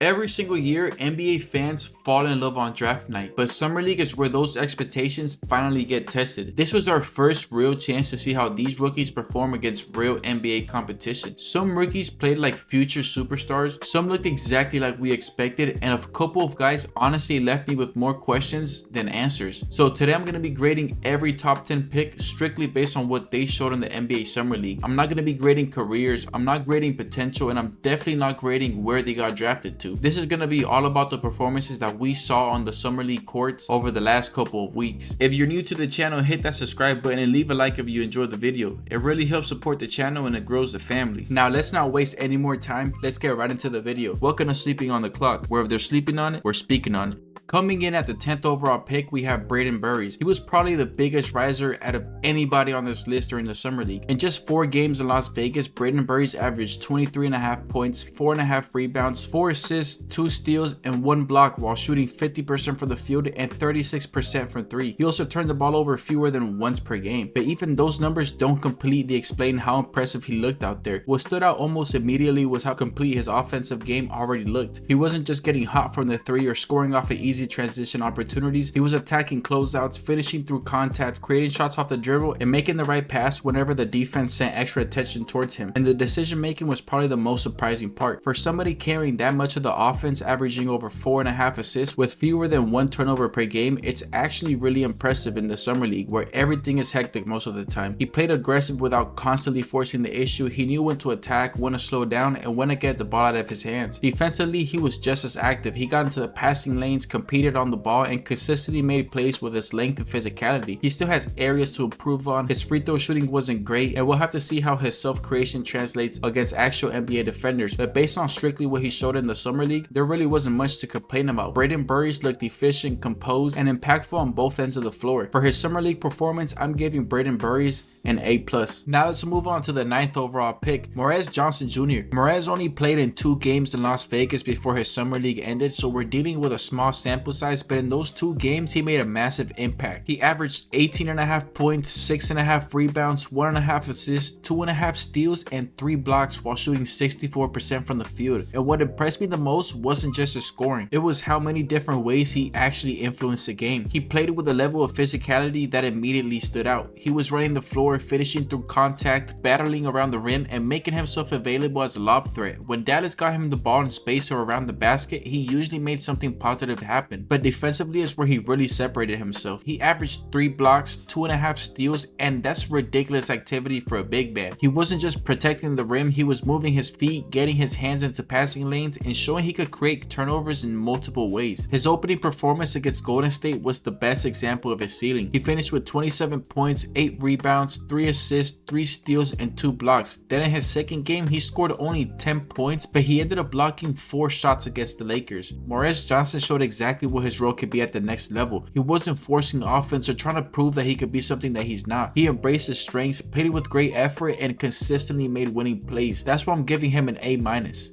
Every single year, NBA fans fall in love on draft night, but Summer League is where those expectations finally get tested. This was our first real chance to see how these rookies perform against real NBA competition. Some rookies played like future superstars, some looked exactly like we expected, and a couple of guys honestly left me with more questions than answers. So today I'm going to be grading every top 10 pick strictly based on what they showed in the NBA Summer League. I'm not going to be grading careers, I'm not grading potential, and I'm definitely not grading where they got drafted to. This is going to be all about the performances that we saw on the Summer League courts over the last couple of weeks. If you're new to the channel, hit that subscribe button and leave a like if you enjoyed the video. It really helps support the channel and it grows the family. Now let's not waste any more time. Let's get right into the video. Welcome to Sleeping on the Clock, where if they're sleeping on it, we're speaking on it. Coming in at the 10th overall pick, we have Braden Burries. He was probably the biggest riser out of anybody on this list during the Summer League. In just 4 games in Las Vegas, Braden Burries averaged 23.5 points, 4.5 rebounds, 4 assists, 2 steals, and 1 block while shooting 50% from the field and 36% from 3. He also turned the ball over fewer than once per game. But even those numbers don't completely explain how impressive he looked out there. What stood out almost immediately was how complete his offensive game already looked. He wasn't just getting hot from the 3 or scoring off an easy transition opportunities. He was attacking closeouts, finishing through contact, creating shots off the dribble, and making the right pass whenever the defense sent extra attention towards him. And the decision making was probably the most surprising part. For somebody carrying that much of the offense, averaging over 4.5 assists with fewer than 1 turnover per game, it's actually really impressive in the Summer League where everything is hectic most of the time. He played aggressive without constantly forcing the issue. He knew when to attack, when to slow down, and when to get the ball out of his hands. Defensively, he was just as active. He got into the passing lanes, competed on the ball, and consistently made plays with his length and physicality. He still has areas to improve on. His free throw shooting wasn't great, and we'll have to see how his self-creation translates against actual NBA defenders. But based on strictly what he showed in the Summer League, there really wasn't much to complain about. Braden Burries looked efficient, composed, and impactful on both ends of the floor. For his Summer League performance, I'm giving Braden Burries an A+. Now let's move on to the 9th overall pick, Morz Johnson Jr. Morz only played in 2 games in Las Vegas before his Summer League ended, so we're dealing with a small sample size, but in those 2 games he made a massive impact. He averaged 18.5 points, 6.5 rebounds, 1.5 assists, 2.5 steals, and 3 blocks while shooting 64% from the field. And what impressed me the most wasn't just his scoring, it was how many different ways he actually influenced the game. He played with a level of physicality that immediately stood out. He was running the floor, finishing through contact, battling around the rim, and making himself available as a lob threat. When Dallas got him the ball in space or around the basket, he usually made something positive happen. But defensively is where he really separated himself. He averaged 3 blocks, 2.5 steals, and that's ridiculous activity for a big man. He wasn't just protecting the rim, he was moving his feet, getting his hands into passing lanes, and showing he could create turnovers in multiple ways. His opening performance against Golden State was the best example of his ceiling. He finished with 27 points, 8 rebounds, 3 assists, 3 steals, and 2 blocks. Then in his second game, he scored only 10 points, but he ended up blocking 4 shots against the Lakers. Morz Johnson showed exactly what his role could be at the next level. He wasn't forcing offense or trying to prove that he could be something that he's not. He embraced his strengths, played with great effort, and consistently made winning plays. That's why I'm giving him an A-.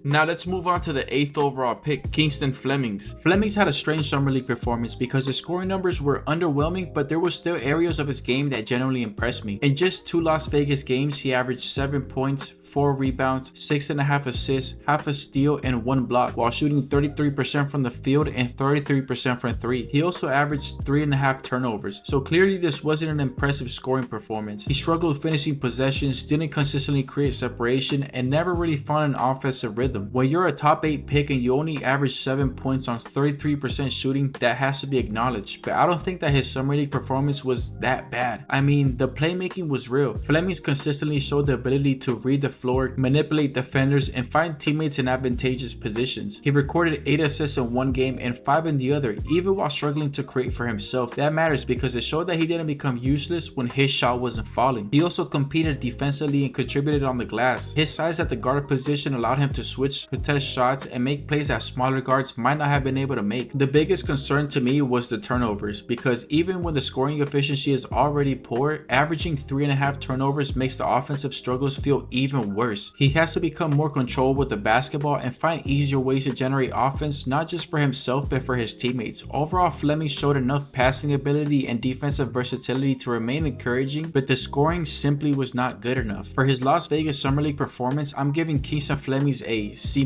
Now let's move on to the 8th overall pick, Kingston Flemings. Flemings had a strange Summer League performance because his scoring numbers were underwhelming, but there were still areas of his game that genuinely impressed me. In just 2 Las Vegas games, he averaged 7 points, 4 rebounds, 6.5 assists, half a steal, and 1 block while shooting 33% from the field and 33% from 3. He also averaged 3.5 turnovers, so clearly this wasn't an impressive scoring performance. He struggled finishing possessions, didn't consistently create separation, and never really found an offensive rhythm. When you're a top 8 pick and you only average 7 points on 33% shooting, that has to be acknowledged, but I don't think that his Summer League performance was that bad. I mean, the playmaking was real. Flemings consistently showed the ability to read the floor, manipulate defenders, and find teammates in advantageous positions. He recorded 8 assists in 1 game and 5 in the other, even while struggling to create for himself. That matters because it showed that he didn't become useless when his shot wasn't falling. He also competed defensively and contributed on the glass. His size at the guard position allowed him to switch, contest shots, and make plays that smaller guards might not have been able to make. The biggest concern to me was the turnovers, because even when the scoring efficiency is already poor, averaging 3.5 turnovers makes the offensive struggles feel even even worse. He has to become more controlled with the basketball and find easier ways to generate offense, not just for himself but for his teammates. Overall, Fleming showed enough passing ability and defensive versatility to remain encouraging, but the scoring simply was not good enough. For his Las Vegas Summer League performance, I'm giving Kingston Flemings a C-.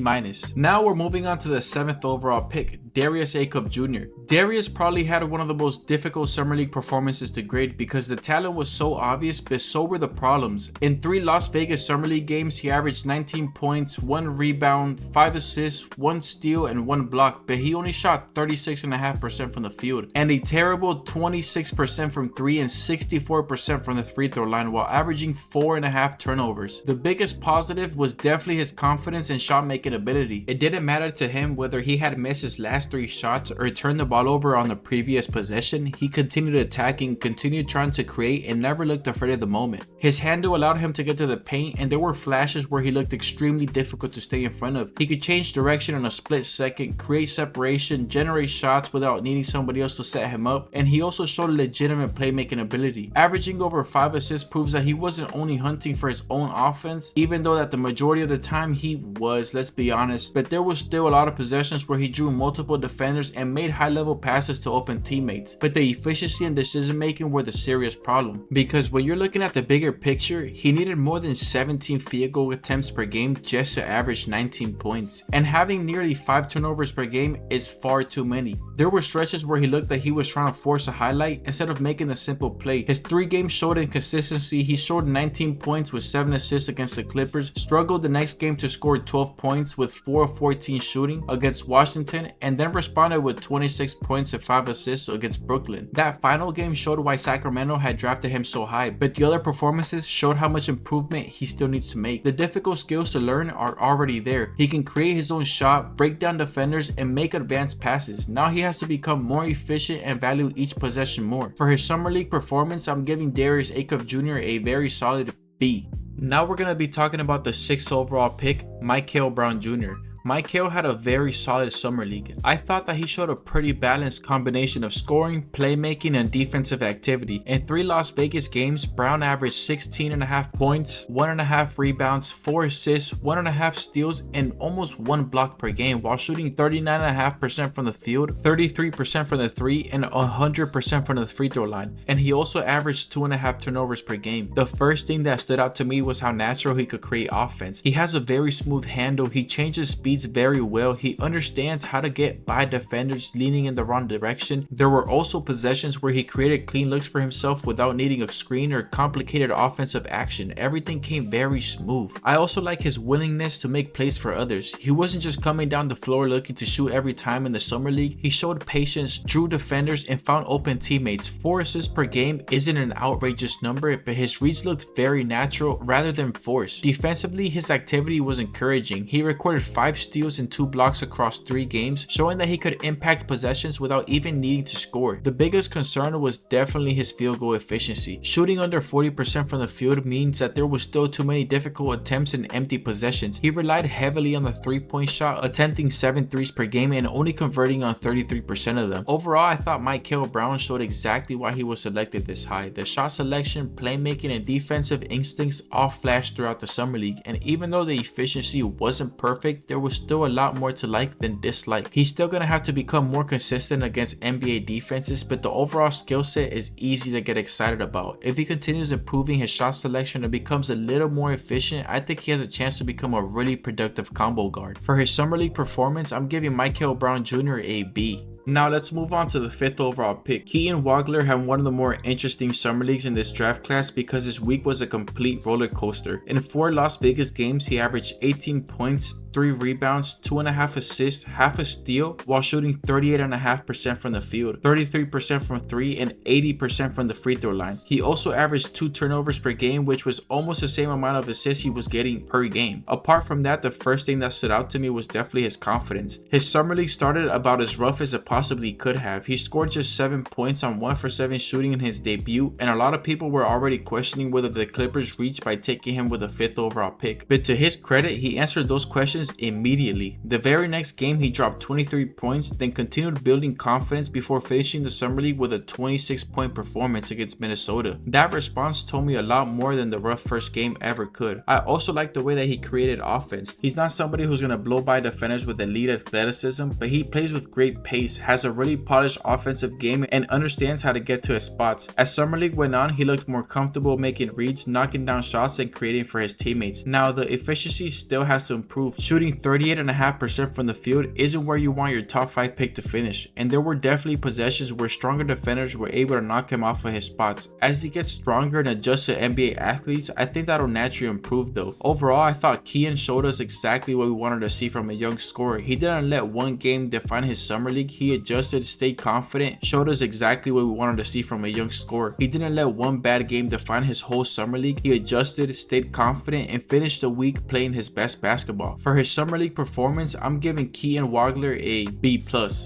Now we're moving on to the 7th overall pick, Darius Akub Jr. Darius probably had one of the most difficult Summer League performances to grade because the talent was so obvious, but so were the problems. In 3 Las Vegas Summer League games, he averaged 19 points, 1 rebound, 5 assists, 1 steal, and 1 block, but he only shot 36.5% from the field, and a terrible 26% from 3 and 64% from the free throw line, while averaging 4.5 turnovers. The biggest positive was definitely his confidence and shot making ability. It didn't matter to him whether he had missed his last 3 shots or turned the ball over on the previous possession. He continued attacking, continued trying to create, and never looked afraid of the moment. His handle allowed him to get to the paint, and there were flashes where he looked extremely difficult to stay in front of. He could change direction in a split second, create separation, generate shots without needing somebody else to set him up, and he also showed a legitimate playmaking ability. Averaging over 5 assists proves that he wasn't only hunting for his own offense, even though that the majority of the time he was, let's be honest, but there was still a lot of possessions where he drew multiple defenders and made high-level passes to open teammates. But the efficiency and decision making were the serious problem, because when you're looking at the bigger picture, he needed more than 17 field goal attempts per game just to average 19 points, and having nearly 5 turnovers per game is far too many. There were stretches where he looked like he was trying to force a highlight instead of making a simple play. His 3 games showed inconsistency. He scored 19 points with 7 assists against the Clippers, struggled the next game to score 12 points with 4 of 14 shooting against Washington, and then responded with 26 points and 5 assists against Brooklyn. That final game showed why Sacramento had drafted him so high, but the other performances showed how much improvement he still needs to make. The difficult skills to learn are already there. He can create his own shot, break down defenders, and make advanced passes. Now he has to become more efficient and value each possession more. For his Summer League performance, I'm giving Darius Akub Jr. a very solid B. Now we're going to be talking about the 6th overall pick, Michael Brown Jr. Michael had a very solid summer league. I thought that he showed a pretty balanced combination of scoring, playmaking, and defensive activity. In 3 Las Vegas games, Brown averaged 16.5 points, 1.5 rebounds, 4 assists, 1.5 steals, and almost 1 block per game, while shooting 39.5% from the field, 33% from the 3, and 100% from the free throw line. And he also averaged 2.5 turnovers per game. The first thing that stood out to me was how natural he could create offense. He has a very smooth handle, he changes speed very well, he understands how to get by defenders leaning in the wrong direction. There were also possessions where he created clean looks for himself without needing a screen or complicated offensive action. Everything came very smooth. I also like his willingness to make plays for others. He wasn't just coming down the floor looking to shoot every time in the summer league. He showed patience, drew defenders, and found open teammates. 4 assists per game isn't an outrageous number, but his reads looked very natural rather than forced. Defensively, his activity was encouraging. He recorded 5 steals and 2 blocks across 3 games, showing that he could impact possessions without even needing to score. The biggest concern was definitely his field goal efficiency. Shooting under 40% from the field means that there was still too many difficult attempts and empty possessions. He relied heavily on the 3-point shot, attempting 7 threes per game and only converting on 33% of them. Overall, I thought Michael Brown showed exactly why he was selected this high. The shot selection, playmaking, and defensive instincts all flashed throughout the summer league, and even though the efficiency wasn't perfect, there was still a lot more to like than dislike. He's still gonna have to become more consistent against NBA defenses, but the overall skill set is easy to get excited about. If he continues improving his shot selection and becomes a little more efficient, I think he has a chance to become a really productive combo guard. For his summer league performance, I'm giving Michael Brown Jr. a B. Now let's move on to the 5th overall pick. Kian Waggler had one of the more interesting summer leagues in this draft class because his week was a complete roller coaster. In 4 Las Vegas games, he averaged 18 points, 3 rebounds, 2.5 assists, half a steal, while shooting 38.5% from the field, 33% from 3, and 80% from the free throw line. He also averaged 2 turnovers per game, which was almost the same amount of assists he was getting per game. Apart from that, the first thing that stood out to me was definitely his confidence. His summer league started about as rough as a possibly could have. He scored just 7 points on 1 for 7 shooting in his debut, and a lot of people were already questioning whether the Clippers reached by taking him with a 5th overall pick. But to his credit, he answered those questions immediately. The very next game, he dropped 23 points, then continued building confidence before finishing the Summer League with a 26-point performance against Minnesota. That response told me a lot more than the rough first game ever could. I also like the way that he created offense. He's not somebody who's going to blow by defenders with elite athleticism, but he plays with great pace, has a really polished offensive game, and understands how to get to his spots. As Summer League went on, he looked more comfortable making reads, knocking down shots, and creating for his teammates. Now, the efficiency still has to improve. Shooting 38.5% from the field isn't where you want your top 5 pick to finish, and there were definitely possessions where stronger defenders were able to knock him off of his spots. As he gets stronger and adjusts to NBA athletes, I think that'll naturally improve though. Overall, I thought Kian showed us exactly what we wanted to see from a young scorer. He didn't let one game define his Summer League. He adjusted, stayed confident, showed us exactly what we wanted to see from a young scorer. He didn't let one bad game define his whole Summer League. He adjusted, stayed confident, and finished the week playing his best basketball. For his Summer League performance, I'm giving Kian Waggler a B+.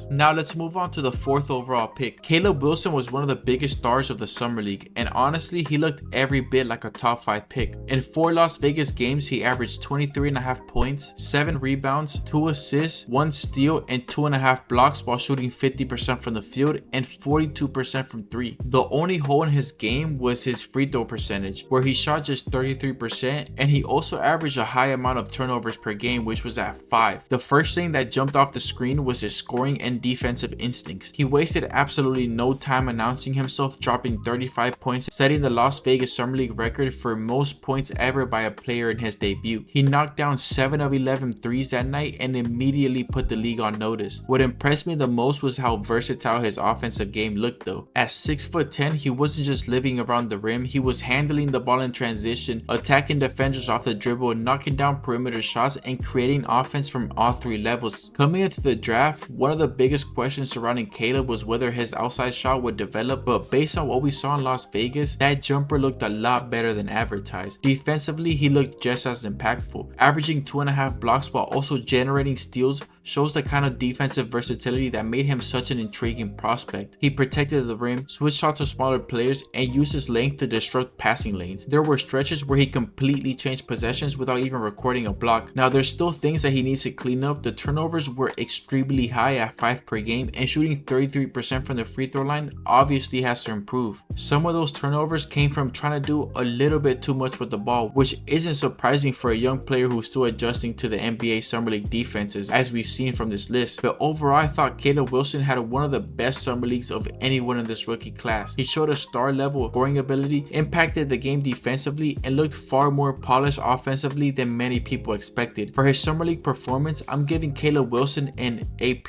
Now let's move on to the 4th overall pick. Caleb Wilson was one of the biggest stars of the Summer League, and honestly, he looked every bit like a top 5 pick. In 4 Las Vegas games, he averaged 23.5 points, 7 rebounds, 2 assists, 1 steal, and 2.5 blocks while shooting 50% from the field and 42% from 3. The only hole in his game was his free throw percentage, where he shot just 33%, and he also averaged a high amount of turnovers per game, which was at 5. The first thing that jumped off the screen was his scoring and defensive instincts. He wasted absolutely no time announcing himself, dropping 35 points, setting the Las Vegas Summer League record for most points ever by a player in his debut. He knocked down 7 of 11 threes that night and immediately put the league on notice. What impressed me the most was how versatile his offensive game looked though. At 6'10", he wasn't just living around the rim, he was handling the ball in transition, attacking defenders off the dribble, knocking down perimeter shots, and creating offense from all 3 levels. Coming into the draft, one of the biggest questions surrounding Caleb was whether his outside shot would develop, but based on what we saw in Las Vegas, that jumper looked a lot better than advertised. Defensively, he looked just as impactful, averaging 2.5 blocks while also generating steals. Shows the kind of defensive versatility that made him such an intriguing prospect. He protected the rim, switched shots to smaller players, and used his length to disrupt passing lanes. There were stretches where he completely changed possessions without even recording a block. Now there's still things that he needs to clean up. The turnovers were extremely high at 5 per game, and shooting 33% from the free throw line obviously has to improve. Some of those turnovers came from trying to do a little bit too much with the ball, which isn't surprising for a young player who's still adjusting to the NBA Summer League defenses, as we've seen from this list. But overall, I thought Caleb Wilson had one of the best Summer Leagues of anyone in this rookie class. He showed a star level scoring ability, impacted the game defensively, and looked far more polished offensively than many people expected. For his Summer League performance, I'm giving Caleb Wilson an A+.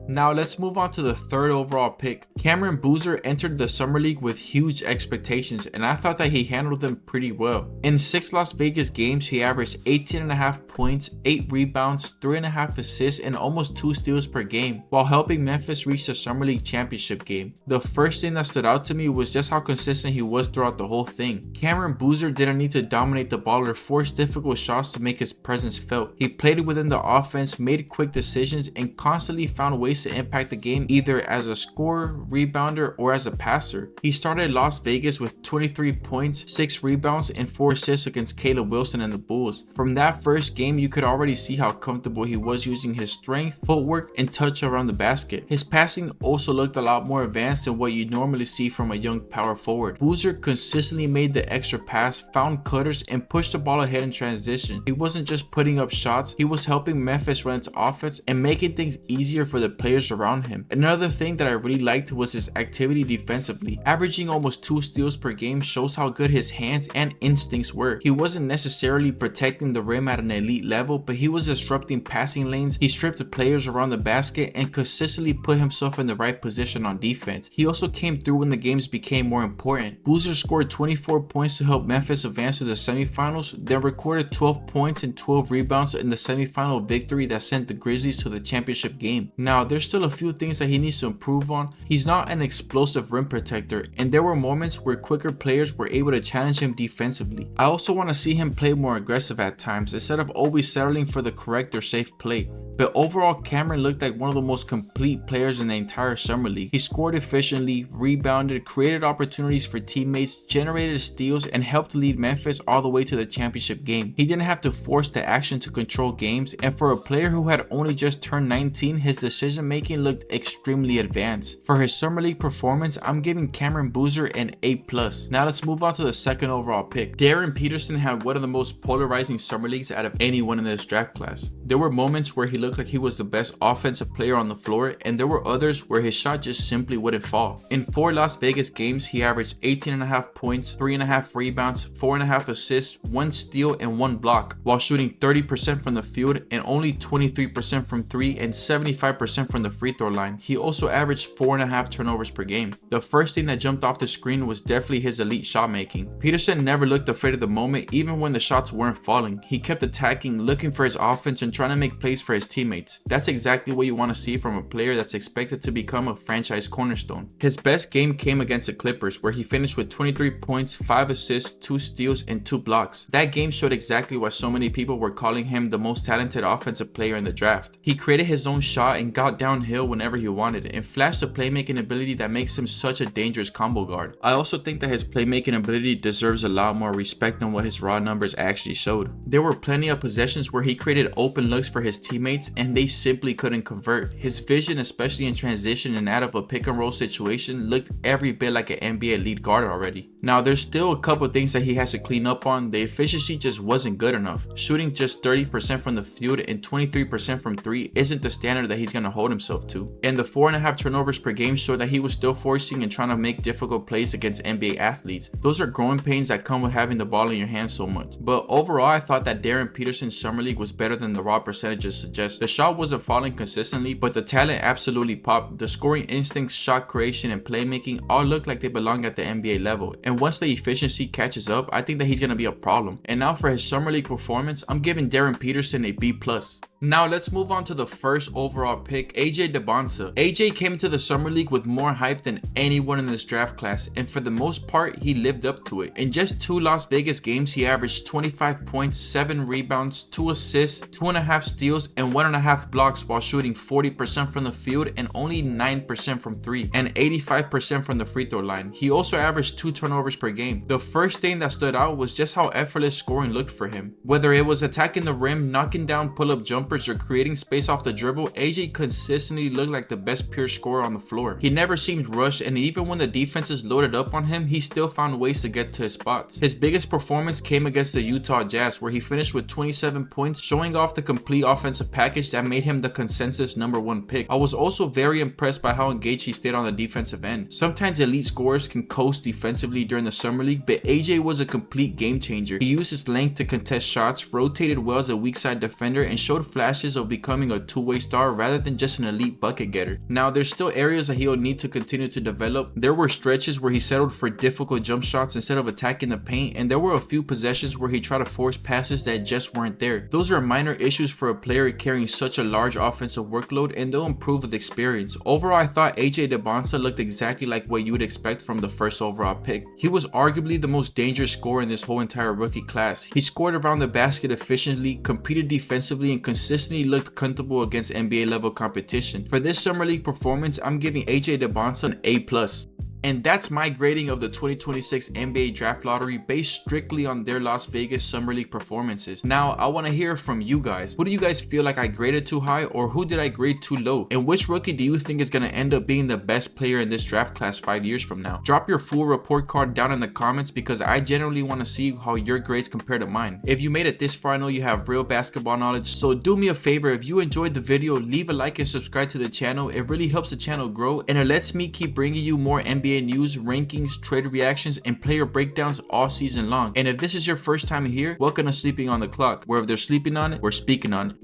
Now let's move on to the 3rd overall pick. Cameron Boozer entered the Summer League with huge expectations, and I thought that he handled them pretty well. In 6 Las Vegas games, he averaged 18.5 points, 8 rebounds, 3.5 assists, and almost 2 steals per game, while helping Memphis reach the Summer League championship game. The first thing that stood out to me was just how consistent he was throughout the whole thing. Cameron Boozer didn't need to dominate the ball or force difficult shots to make his presence felt. He played within the offense, made quick decisions, and constantly found ways to impact the game either as a scorer, rebounder, or as a passer. He started Las Vegas with 23 points, 6 rebounds, and 4 assists against Caleb Wilson and the Bulls. From that first game, you could already see how comfortable he was using his strength, footwork, and touch around the basket. His passing also looked a lot more advanced than what you normally see from a young power forward. Boozer consistently made the extra pass, found cutters, and pushed the ball ahead in transition. He wasn't just putting up shots, he was helping Memphis run its offense and making things easier for the players around him. Another thing that I really liked was his activity defensively. Averaging almost 2 steals per game shows how good his hands and instincts were. He wasn't necessarily protecting the rim at an elite level, but he was disrupting passing lanes. He stripped the players around the basket and consistently put himself in the right position on defense. He also came through when the games became more important. Boozer scored 24 points to help Memphis advance to the semifinals, then recorded 12 points and 12 rebounds in the semifinal victory that sent the Grizzlies to the championship game. Now, there's still a few things that he needs to improve on. He's not an explosive rim protector, and there were moments where quicker players were able to challenge him defensively. I also want to see him play more aggressive at times instead of always settling for the correct or safe play. But overall, Cameron looked like one of the most complete complete players in the entire summer league. He scored efficiently, rebounded, created opportunities for teammates, generated steals, and helped lead Memphis all the way to the championship game. He didn't have to force the action to control games, and for a player who had only just turned 19, his decision making looked extremely advanced. For his summer league performance, I'm giving Cameron Boozer an A+. Now let's move on to the second overall pick. Darren Peterson had one of the most polarizing summer leagues out of anyone in this draft class. There were moments where he looked like he was the best offensive player on the floor, and there were others where his shot just simply wouldn't fall. In 4 Las Vegas games, he averaged 18.5 points, 3.5 rebounds, 4.5 assists, 1 steal, and 1 block, while shooting 30% from the field and only 23% from 3 and 75% from the free throw line. He also averaged 4.5 turnovers per game. The first thing that jumped off the screen was definitely his elite shot making. Peterson never looked afraid of the moment, even when the shots weren't falling. He kept attacking, looking for his offense, and trying to make plays for his teammates. That's exactly what you want to see from a player that's expected to become a franchise cornerstone. His best game came against the Clippers, where he finished with 23 points, 5 assists, 2 steals, and 2 blocks. That game showed exactly why so many people were calling him the most talented offensive player in the draft. He created his own shot and got downhill whenever he wanted, and flashed a playmaking ability that makes him such a dangerous combo guard. I also think that his playmaking ability deserves a lot more respect than what his raw numbers actually showed. There were plenty of possessions where he created open looks for his teammates and they simply couldn't convert. His vision, especially in transition and out of a pick and roll situation, looked every bit like an NBA lead guard already. Now there's still a couple things that he has to clean up on. The efficiency just wasn't good enough. Shooting just 30% from the field and 23% from 3 isn't the standard that he's going to hold himself to. And the 4.5 turnovers per game showed that he was still forcing and trying to make difficult plays against NBA athletes. Those are growing pains that come with having the ball in your hands so much. But overall, I thought that Darren Peterson's summer league was better than the raw percentages suggest. The shot wasn't falling consistently, but the talent absolutely popped. The scoring instincts, shot creation, and playmaking all look like they belong at the NBA level. And once the efficiency catches up, I think that he's going to be a problem. And now for his summer league performance, I'm giving Darren Peterson a B+. Now let's move on to the first overall pick, AJ Debonsa. AJ came into the summer league with more hype than anyone in this draft class, and for the most part, he lived up to it. In just 2 Las Vegas games, he averaged 25 points, 7 rebounds, 2 assists, 2.5 steals, and 1.5 blocks while shooting 40% from the field and only 9% from 3 and 85% from the free throw line. He also averaged 2 turnovers per game. The first thing that stood out was just how effortless scoring looked for him. Whether it was attacking the rim, knocking down pull-up jumpers, or creating space off the dribble, AJ consistently looked like the best pure scorer on the floor. He never seemed rushed, and even when the defenses loaded up on him, he still found ways to get to his spots. His biggest performance came against the Utah Jazz, where he finished with 27 points, showing off the complete offensive package that made him the consensus #1 pick. I was also very impressed by how engaged he stayed on the defensive end. Sometimes elite scorers can coast defensively during the summer league, but AJ was a complete game changer. He used his length to contest shots, rotated well as a weak side defender, and showed flashes of becoming a two-way star rather than just an elite bucket getter. Now there's still areas that he'll need to continue to develop. There were stretches where he settled for difficult jump shots instead of attacking the paint, and there were a few possessions where he tried to force passes that just weren't there. Those are minor issues for a player carrying such a large offensive workload, and they'll improve with experience. Overall, I thought AJ Debonsa looked exactly like what you would expect from the first overall pick. He was arguably the most dangerous scorer in this whole entire rookie class. He scored around the basket efficiently, competed defensively, and consistently looked comfortable against NBA level competition. For this summer league performance, I'm giving AJ Debonsa an A+. And that's my grading of the 2026 NBA Draft Lottery based strictly on their Las Vegas Summer League performances. Now, I want to hear from you guys. Who do you guys feel like I graded too high, or who did I grade too low? And which rookie do you think is going to end up being the best player in this draft class 5 years from now? Drop your full report card down in the comments because I generally want to see how your grades compare to mine. If you made it this far, I know you have real basketball knowledge, so do me a favor. If you enjoyed the video, leave a like and subscribe to the channel. It really helps the channel grow, and it lets me keep bringing you more NBA news, rankings, trade reactions, and player breakdowns all season long. And if this is your first time here, welcome to Sleeping on the Clock, where if they're sleeping on it, we're speaking on it.